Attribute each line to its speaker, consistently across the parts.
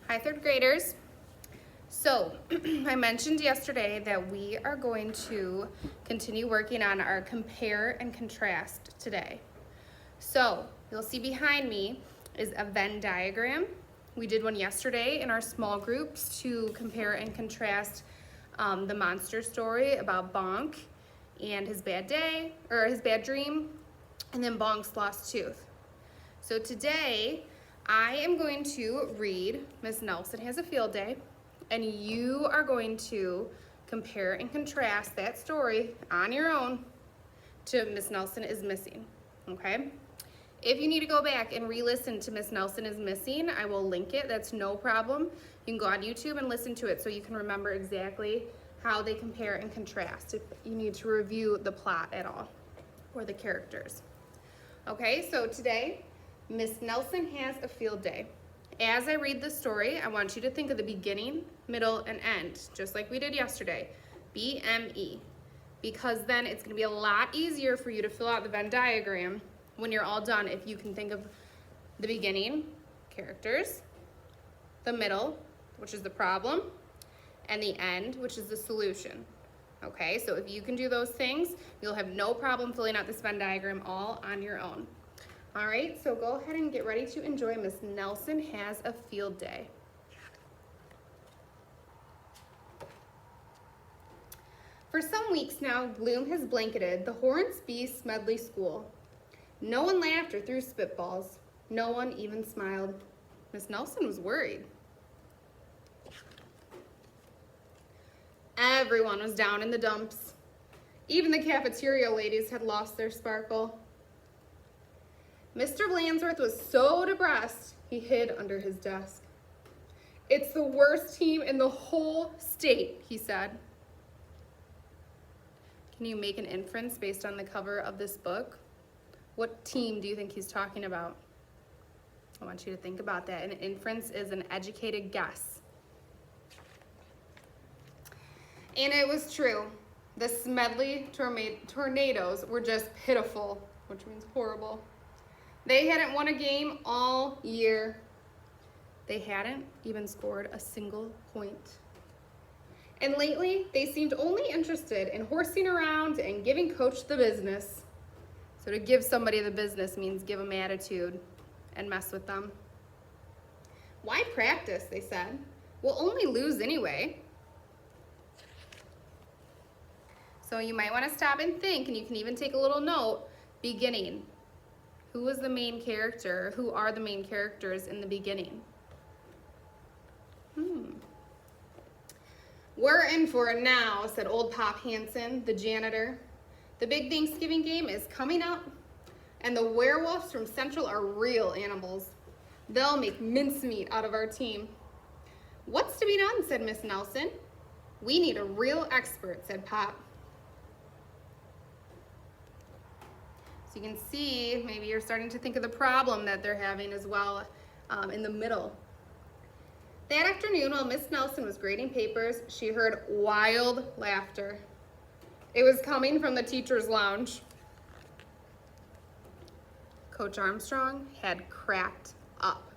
Speaker 1: Hi, third graders. So, I mentioned yesterday that we are going to continue working on our compare and contrast today. So, you'll see behind me is a Venn diagram. We did one yesterday in our small groups to compare and contrast the monster story about Bonk and his bad day, or his bad dream, and then Bonk's lost tooth. So today, I am going to read Miss Nelson Has a Field Day, and you are going to compare and contrast that story on your own to Miss Nelson is Missing, okay? If you need to go back and re-listen to Miss Nelson is Missing, I will link it, that's no problem. You can go on YouTube and listen to it so you can remember exactly how they compare and contrast if you need to review the plot at all, or the characters. Okay, so today, Miss Nelson Has a Field Day. As I read the story, I want you to think of the beginning, middle, and end, just like we did yesterday, BME, because then it's gonna be a lot easier for you to fill out the Venn diagram when you're all done if you can think of the beginning, characters, the middle, which is the problem, and the end, which is the solution. Okay, so if you can do those things, you'll have no problem filling out this Venn diagram all on your own. All right, so go ahead and get ready to enjoy Miss Nelson Has a Field Day. For some weeks now, gloom has blanketed the Hornsby Smedley School. No one laughed or threw spitballs. No one even smiled. Miss Nelson was worried. Everyone was down in the dumps. Even the cafeteria ladies had lost their sparkle. Mr. Blansworth was so depressed, he hid under his desk. "It's the worst team in the whole state," he said. Can you make an inference based on the cover of this book? What team do you think he's talking about? I want you to think about that. An inference is an educated guess. And it was true. The Smedley Tornadoes were just pitiful, which means horrible. They hadn't won a game all year. They hadn't even scored a single point. And lately, they seemed only interested in horsing around and giving Coach the business. So to give somebody the business means give them attitude and mess with them. "Why practice?" they said. "We'll only lose anyway." So you might want to stop and think, and you can even take a little note. Beginning. Who was the main character? Who are the main characters in the beginning? "We're in for it now," said old Pop Hansen, the janitor. "The big Thanksgiving game is coming up, and the werewolves from Central are real animals. They'll make mincemeat out of our team." "What's to be done?" said Miss Nelson. "We need a real expert," said Pop. So you can see, maybe you're starting to think of the problem that they're having as well in the middle. That afternoon, while Miss Nelson was grading papers, she heard wild laughter. It was coming from the teacher's lounge. Coach Armstrong had cracked up.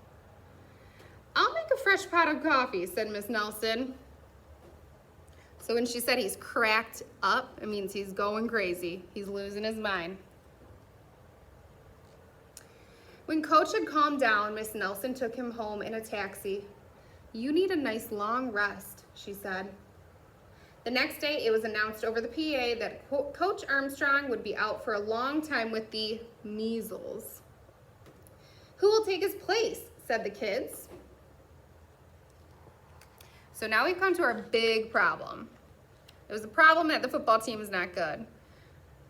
Speaker 1: "I'll make a fresh pot of coffee," said Miss Nelson. So when she said he's cracked up, it means he's going crazy. He's losing his mind. When Coach had calmed down, Miss Nelson took him home in a taxi. "You need a nice long rest," she said. The next day, it was announced over the PA that Coach Armstrong would be out for a long time with the measles. "Who will take his place?" said the kids. So now we've come to our big problem. It was a problem that the football team is not good,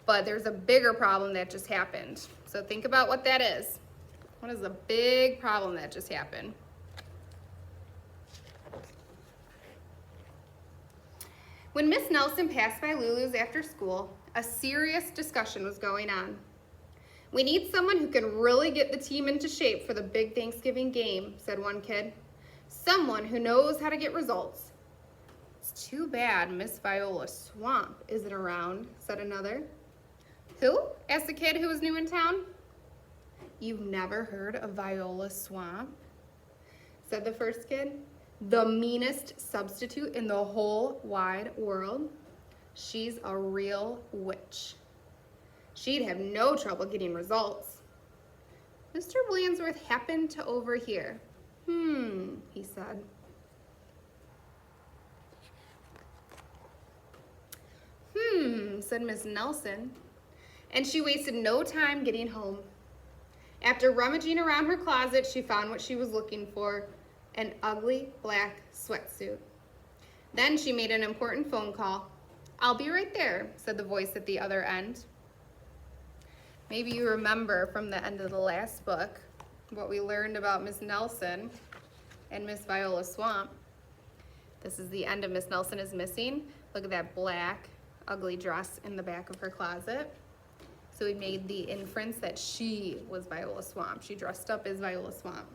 Speaker 1: but there's a bigger problem that just happened. So think about what that is. What is the big problem that just happened? When Miss Nelson passed by Lulu's after school, a serious discussion was going on. "We need someone who can really get the team into shape for the big Thanksgiving game," said one kid. "Someone who knows how to get results." "It's too bad Miss Viola Swamp isn't around," said another. "Who?" asked the kid who was new in town. "You've never heard of Viola Swamp?" said the first kid. The meanest substitute in the whole wide world. She's a real witch. She'd have no trouble getting results. Mr. Blansworth happened to overhear. He said. Said Miss Nelson. And she wasted no time getting home. After rummaging around her closet, she found what she was looking for, an ugly black sweatsuit. Then she made an important phone call. "I'll be right there," said the voice at the other end. Maybe you remember from the end of the last book what we learned about Miss Nelson and Miss Viola Swamp. This is the end of Miss Nelson is Missing. Look at that black, ugly dress in the back of her closet. So we made the inference that she was Viola Swamp. She dressed up as Viola Swamp.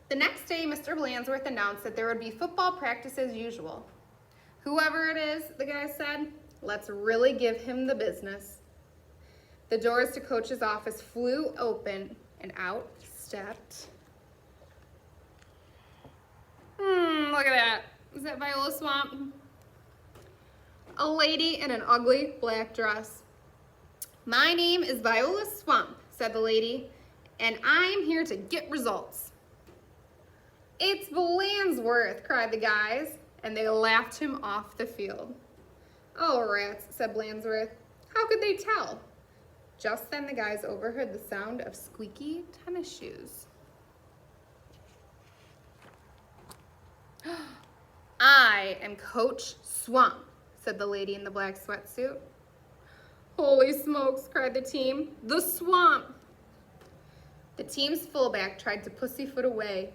Speaker 1: The next day, Mr. Blansworth announced that there would be football practice as usual. "Whoever it is," the guy said, "let's really give him the business." The doors to Coach's office flew open and out stepped. Look at that. Is that Viola Swamp? A lady in an ugly black dress. "My name is Viola Swamp," said the lady, "and I'm here to get results." "It's Blansworth," cried the guys, and they laughed him off the field. "Oh, rats," said Blansworth. "How could they tell?" Just then the guys overheard the sound of squeaky tennis shoes. "I am Coach Swamp," said the lady in the black sweatsuit. "Holy smokes," cried the team. "The Swamp!" The team's fullback tried to pussyfoot away.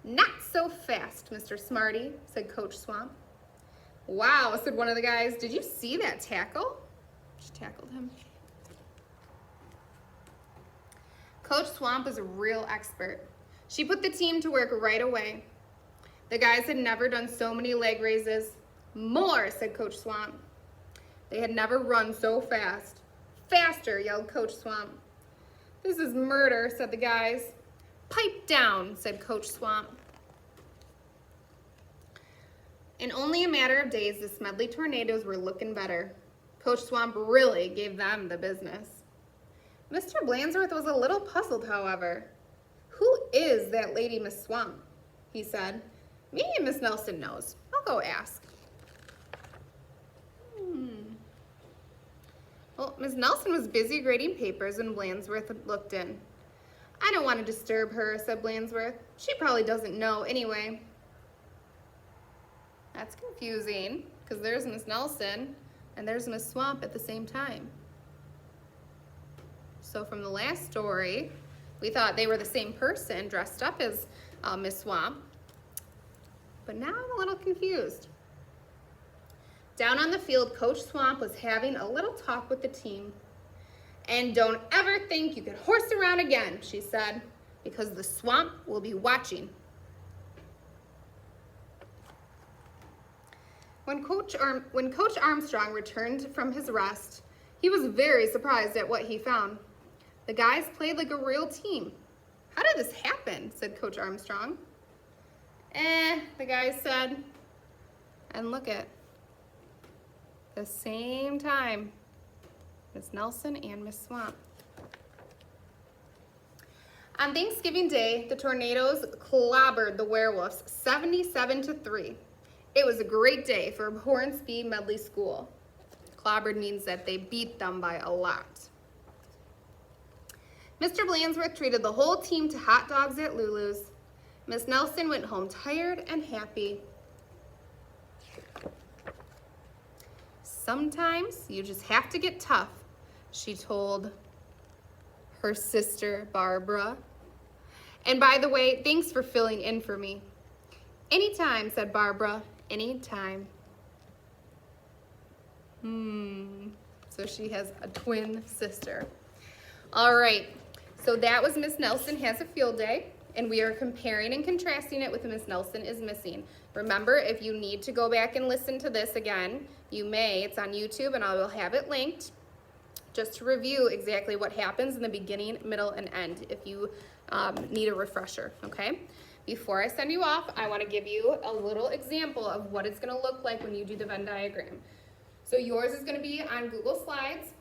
Speaker 1: "Not so fast, Mr. Smarty," said Coach Swamp. "Wow," said one of the guys. "Did you see that tackle?" She tackled him. Coach Swamp was a real expert. She put the team to work right away. The guys had never done so many leg raises. "More," said Coach Swamp. They had never run so fast. "Faster," yelled Coach Swamp. "This is murder," said the guys. "Pipe down," said Coach Swamp. In only a matter of days, the Smedley Tornadoes were looking better. Coach Swamp really gave them the business. Mr. Blansworth was a little puzzled, however. "Who is that lady, Miss Swamp?" he said. "Maybe Miss Nelson knows. I'll go ask." Well, Miss Nelson was busy grading papers when Blansworth looked in. "I don't want to disturb her," said Blansworth. "She probably doesn't know anyway." That's confusing, because there's Miss Nelson and there's Miss Swamp at the same time. So from the last story, we thought they were the same person dressed up as Miss Swamp. But now I'm a little confused. Down on the field, Coach Swamp was having a little talk with the team. "And don't ever think you can horse around again," she said, "because the Swamp will be watching." When Coach Armstrong returned from his rest, he was very surprised at what he found. The guys played like a real team. "How did this happen?" said Coach Armstrong. The guys said, and look at the same time, Miss Nelson and Miss Swamp. On Thanksgiving Day, the Tornadoes clobbered the Werewolves 77-3. It was a great day for Hornsby Medley School. Clobbered means that they beat them by a lot. Mr. Blansworth treated the whole team to hot dogs at Lulu's. Miss Nelson went home tired and happy. "Sometimes you just have to get tough," she told her sister Barbara. "And by the way, thanks for filling in for me." "Anytime," said Barbara, "anytime." So she has a twin sister. All right, so that was Miss Nelson Has a Field Day, and we are comparing and contrasting it with Miss Nelson Is Missing. Remember, if you need to go back and listen to this again, you may. It's on YouTube, and I will have it linked, just to review exactly what happens in the beginning, middle, and end. If you need a refresher, okay? Before I send you off, I wanna give you a little example of what it's gonna look like when you do the Venn diagram. So yours is gonna be on Google Slides,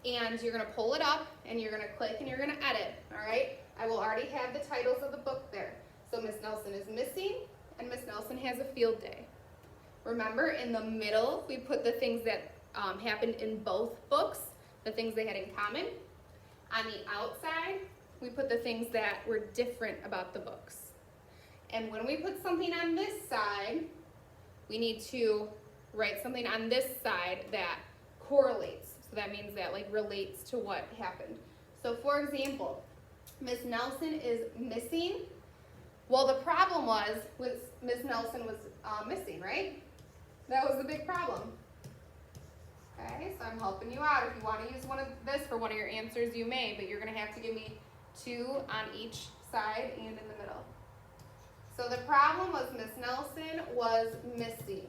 Speaker 1: and you're gonna pull it up, and you're gonna click, and you're gonna edit, all right? I will already have the titles of the book there. So Miss Nelson is missing, and Miss Nelson has a field day. Remember, in the middle, we put the things that happened in both books, the things they had in common. On the outside, we put the things that were different about the books. And when we put something on this side, we need to write something on this side that correlates. So that means that like relates to what happened. So for example, Miss Nelson is missing. Well, the problem was Miss Nelson was missing, right? That was the big problem. Okay, so I'm helping you out. If you want to use one of this for one of your answers, you may, but you're going to have to give me 2 on each side and in the middle. So the problem was Miss Nelson was missing.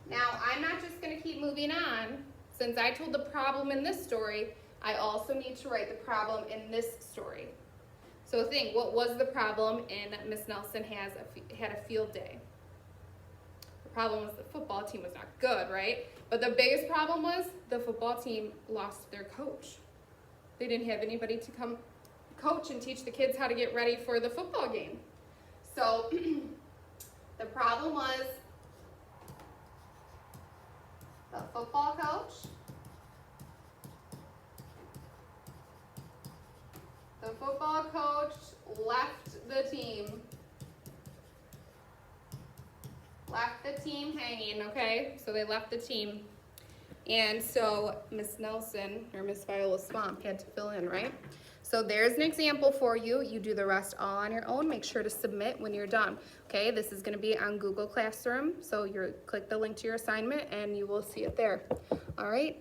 Speaker 1: Now, I'm not just going to keep moving on. Since I told the problem in this story, I also need to write the problem in this story. So think, what was the problem in Miss Nelson had a field day? The problem was the football team was not good, right? But the biggest problem was the football team lost their coach. They didn't have anybody to come coach and teach the kids how to get ready for the football game. So the problem was the football coach, left the team hanging, okay? So they left the team. And so Miss Nelson, or Miss Viola Swamp, had to fill in, right? So there's an example for you. You do the rest all on your own. Make sure to submit when you're done. Okay, this is gonna be on Google Classroom. So you click the link to your assignment and you will see it there. All right,